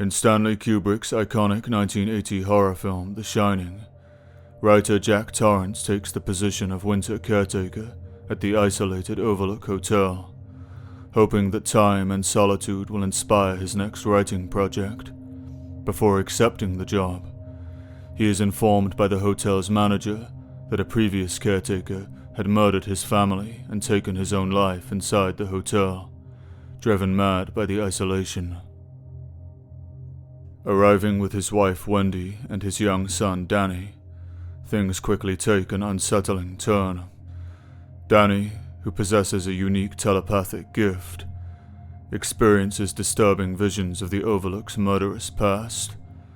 In Stanley Kubrick's iconic 1980 horror film The Shining, writer Jack Torrance takes the position of winter caretaker at the isolated Overlook Hotel, hoping that time and solitude will inspire his next writing project. Before accepting the job, he is informed by the hotel's manager that a previous caretaker had murdered his family and taken his own life inside the hotel, driven mad by the isolation. Arriving with his wife Wendy and his young son Danny, things quickly take an unsettling turn. Danny, who possesses a unique telepathic gift, experiences disturbing visions of the Overlook's murderous past,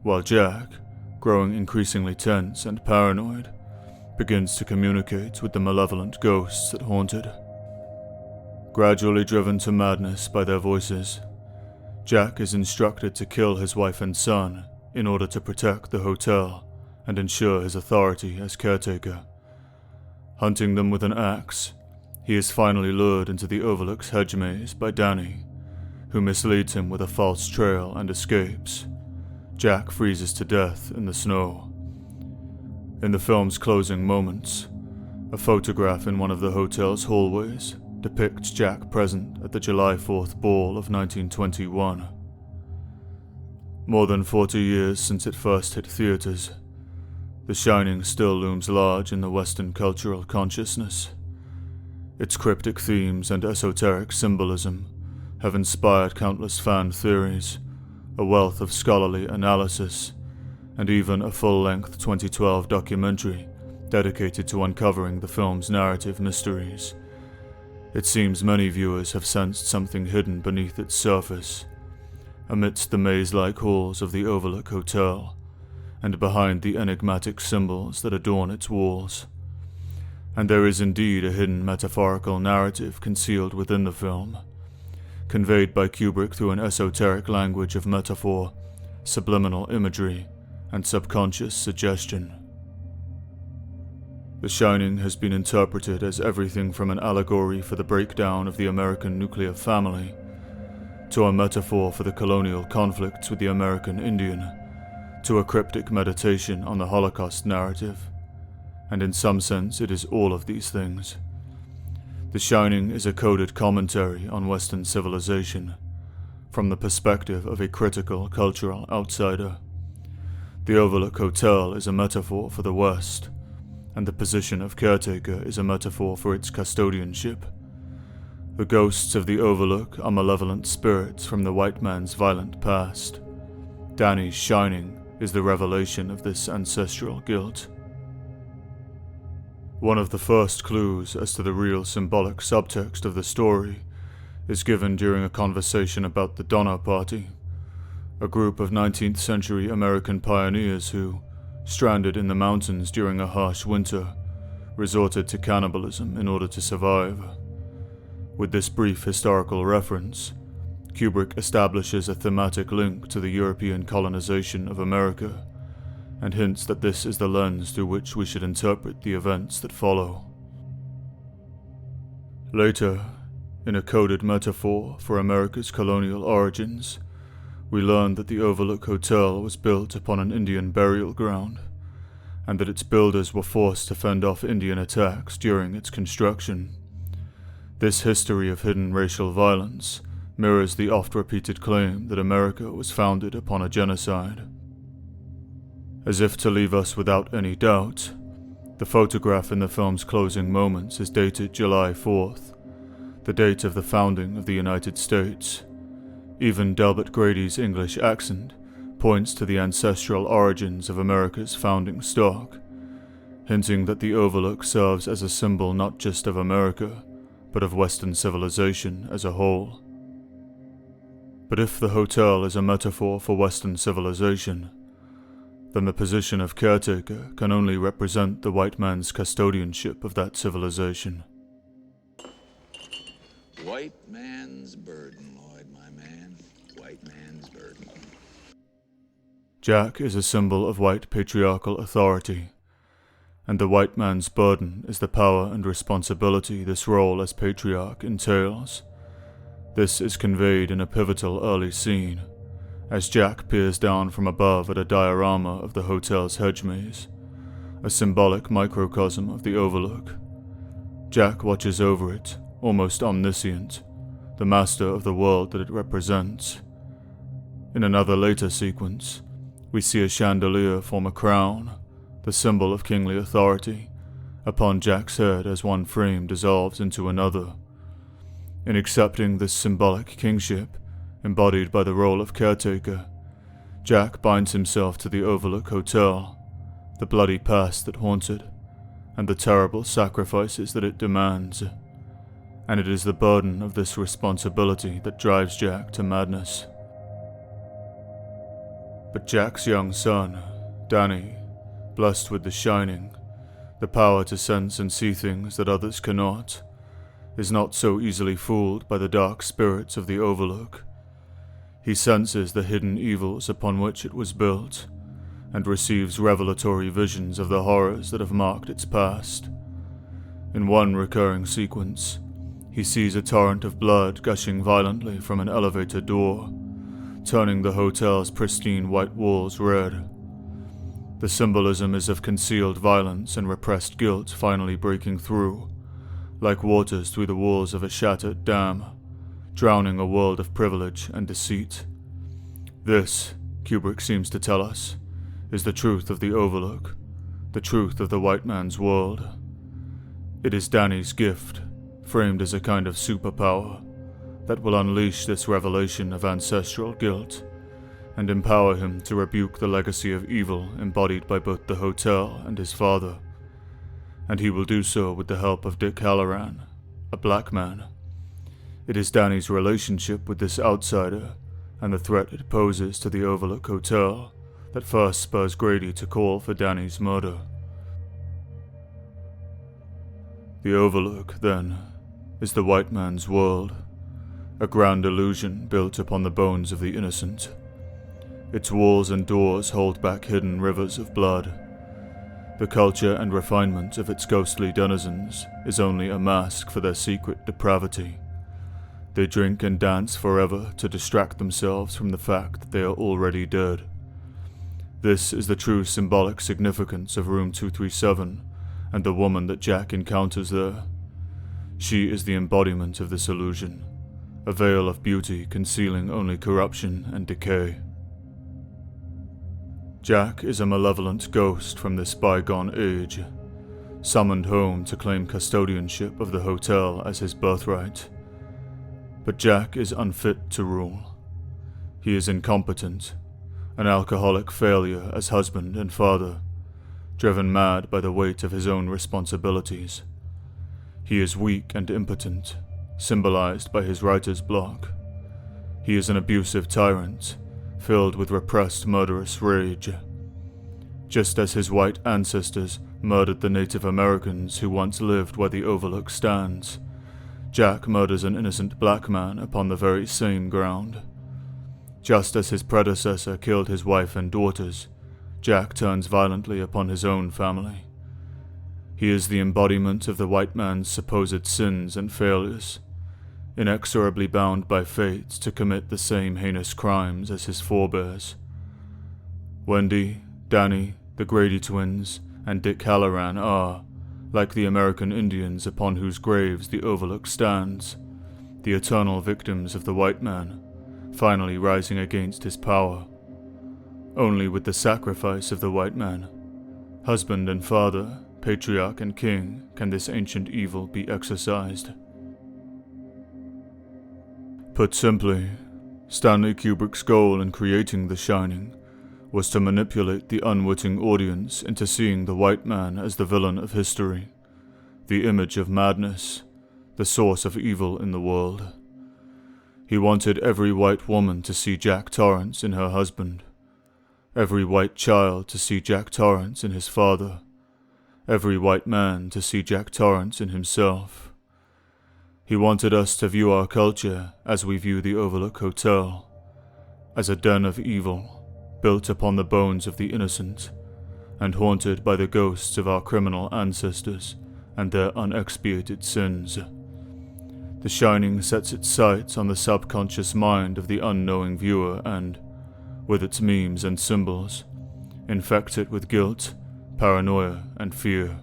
while Jack, growing increasingly tense and paranoid, begins to communicate with the malevolent ghosts that haunted. Gradually driven to madness by their voices, Jack is instructed to kill his wife and son in order to protect the hotel and ensure his authority as caretaker. Hunting them with an axe, he is finally lured into the Overlook's hedge maze by Danny, who misleads him with a false trail and escapes. Jack freezes to death in the snow. In the film's closing moments, a photograph in one of the hotel's hallways depicts Jack present at the July 4th ball of 1921. More than 40 years since it first hit theaters, The Shining still looms large in the Western cultural consciousness. Its cryptic themes and esoteric symbolism have inspired countless fan theories, a wealth of scholarly analysis, and even a full-length 2012 documentary dedicated to uncovering the film's narrative mysteries. It seems many viewers have sensed something hidden beneath its surface, amidst the maze-like halls of the Overlook Hotel, and behind the enigmatic symbols that adorn its walls. And there is indeed a hidden metaphorical narrative concealed within the film, conveyed by Kubrick through an esoteric language of metaphor, subliminal imagery, and subconscious suggestion. The Shining has been interpreted as everything from an allegory for the breakdown of the American nuclear family, to a metaphor for the colonial conflicts with the American Indian, to a cryptic meditation on the Holocaust narrative, and in some sense it is all of these things. The Shining is a coded commentary on Western civilization, from the perspective of a critical cultural outsider. The Overlook Hotel is a metaphor for the West, and the position of caretaker is a metaphor for its custodianship. The ghosts of the Overlook are malevolent spirits from the white man's violent past. Danny's shining is the revelation of this ancestral guilt. One of the first clues as to the real symbolic subtext of the story is given during a conversation about the Donner Party, a group of 19th century American pioneers who, stranded in the mountains during a harsh winter, resorted to cannibalism in order to survive. With this brief historical reference, Kubrick establishes a thematic link to the European colonization of America, and hints that this is the lens through which we should interpret the events that follow. Later, in a coded metaphor for America's colonial origins, we learn that the Overlook Hotel was built upon an Indian burial ground, and that its builders were forced to fend off Indian attacks during its construction. This history of hidden racial violence mirrors the oft-repeated claim that America was founded upon a genocide. As if to leave us without any doubt, the photograph in the film's closing moments is dated July 4th, the date of the founding of the United States. Even Delbert Grady's English accent points to the ancestral origins of America's founding stock, hinting that the Overlook serves as a symbol not just of America, but of Western civilization as a whole. But if the hotel is a metaphor for Western civilization, then the position of caretaker can only represent the white man's custodianship of that civilization. White man's burden, Lloyd, my man. White man's burden. Jack is a symbol of white patriarchal authority, and the white man's burden is the power and responsibility this role as patriarch entails. This is conveyed in a pivotal early scene, as Jack peers down from above at a diorama of the hotel's hedge maze, a symbolic microcosm of the Overlook. Jack watches over it, almost omniscient, the master of the world that it represents. In another later sequence, we see a chandelier form a crown, the symbol of kingly authority, upon Jack's head as one frame dissolves into another. In accepting this symbolic kingship, embodied by the role of caretaker, Jack binds himself to the Overlook Hotel, the bloody past that haunts it, and the terrible sacrifices that it demands. And it is the burden of this responsibility that drives Jack to madness. But Jack's young son, Danny, blessed with the shining, the power to sense and see things that others cannot, is not so easily fooled by the dark spirits of the Overlook. He senses the hidden evils upon which it was built, and receives revelatory visions of the horrors that have marked its past. In one recurring sequence, he sees a torrent of blood gushing violently from an elevator door, turning the hotel's pristine white walls red. The symbolism is of concealed violence and repressed guilt finally breaking through, like waters through the walls of a shattered dam, drowning a world of privilege and deceit. This, Kubrick seems to tell us, is the truth of the Overlook, the truth of the white man's world. It is Danny's gift, framed as a kind of superpower, that will unleash this revelation of ancestral guilt and empower him to rebuke the legacy of evil embodied by both the hotel and his father. And he will do so with the help of Dick Halloran, a black man. It is Danny's relationship with this outsider and the threat it poses to the Overlook Hotel that first spurs Grady to call for Danny's murder. The Overlook, then, is the white man's world, a grand illusion built upon the bones of the innocent. Its walls and doors hold back hidden rivers of blood. The culture and refinement of its ghostly denizens is only a mask for their secret depravity. They drink and dance forever to distract themselves from the fact that they are already dead. This is the true symbolic significance of Room 237 and the woman that Jack encounters there. She is the embodiment of this illusion, a veil of beauty concealing only corruption and decay. Jack is a malevolent ghost from this bygone age, summoned home to claim custodianship of the hotel as his birthright. But Jack is unfit to rule. He is incompetent, an alcoholic failure as husband and father, driven mad by the weight of his own responsibilities. He is weak and impotent, symbolized by his writer's block. He is an abusive tyrant, filled with repressed murderous rage. Just as his white ancestors murdered the Native Americans who once lived where the Overlook stands, Jack murders an innocent black man upon the very same ground. Just as his predecessor killed his wife and daughters, Jack turns violently upon his own family. He is the embodiment of the white man's supposed sins and failures, inexorably bound by fate to commit the same heinous crimes as his forebears. Wendy, Danny, the Grady twins, and Dick Halloran are, like the American Indians upon whose graves the Overlook stands, the eternal victims of the white man, finally rising against his power. Only with the sacrifice of the white man, husband and father, patriarch and king, can this ancient evil be exorcised. Put simply, Stanley Kubrick's goal in creating The Shining was to manipulate the unwitting audience into seeing the white man as the villain of history, the image of madness, the source of evil in the world. He wanted every white woman to see Jack Torrance in her husband, every white child to see Jack Torrance in his father, every white man to see Jack Torrance in himself. He wanted us to view our culture as we view the Overlook Hotel, as a den of evil, built upon the bones of the innocent, and haunted by the ghosts of our criminal ancestors and their unexpiated sins. The Shining sets its sights on the subconscious mind of the unknowing viewer and, with its memes and symbols, infect it with guilt, paranoia, and fear.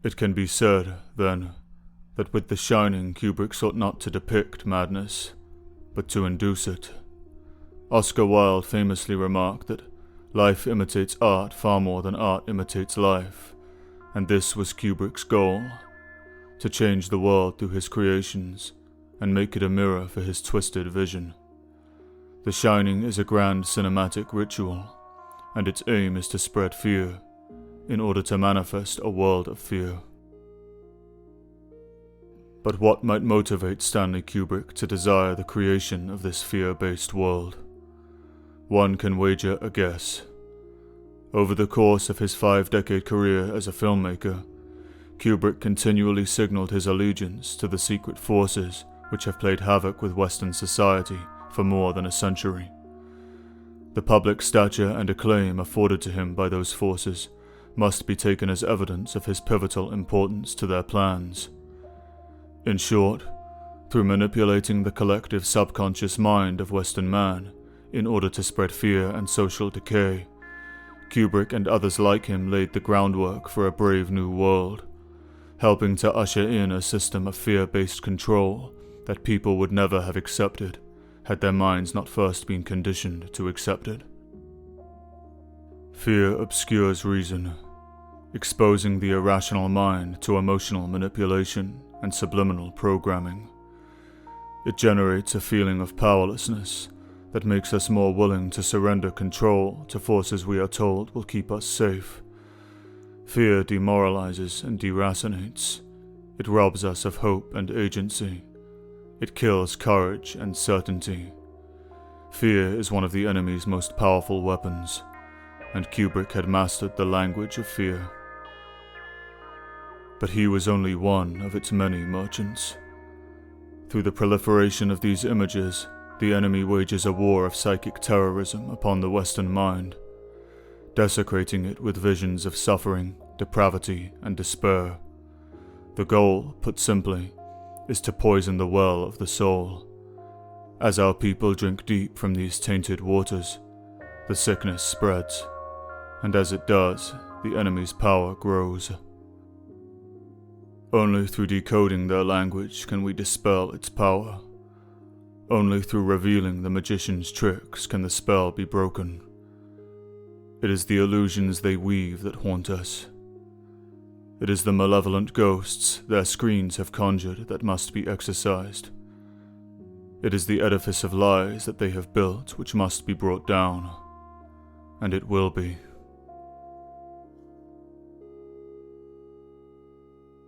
It can be said, then, that with The Shining, Kubrick sought not to depict madness, but to induce it. Oscar Wilde famously remarked that life imitates art far more than art imitates life, and this was Kubrick's goal: to change the world through his creations and make it a mirror for his twisted vision. The Shining is a grand cinematic ritual, and its aim is to spread fear in order to manifest a world of fear. But what might motivate Stanley Kubrick to desire the creation of this fear-based world? One can wager a guess. Over the course of his 5-decade career as a filmmaker, Kubrick continually signaled his allegiance to the secret forces which have played havoc with Western society for more than a century. The public stature and acclaim afforded to him by those forces must be taken as evidence of his pivotal importance to their plans. In short, through manipulating the collective subconscious mind of Western man in order to spread fear and social decay, Kubrick and others like him laid the groundwork for a brave new world, helping to usher in a system of fear-based control that people would never have accepted had their minds not first been conditioned to accept it. Fear obscures reason, exposing the irrational mind to emotional manipulation and subliminal programming. It generates a feeling of powerlessness that makes us more willing to surrender control to forces we are told will keep us safe. Fear demoralizes and deracinates. It robs us of hope and agency. It kills courage and certainty. Fear is one of the enemy's most powerful weapons, and Kubrick had mastered the language of fear. But he was only one of its many merchants. Through the proliferation of these images, the enemy wages a war of psychic terrorism upon the Western mind, desecrating it with visions of suffering, depravity, and despair. The goal, put simply, is to poison the well of the soul. As our people drink deep from these tainted waters, the sickness spreads, and as it does, the enemy's power grows. Only through decoding their language can we dispel its power. Only through revealing the magician's tricks can the spell be broken. It is the illusions they weave that haunt us. It is the malevolent ghosts their screens have conjured that must be exorcised. It is the edifice of lies that they have built which must be brought down. And it will be.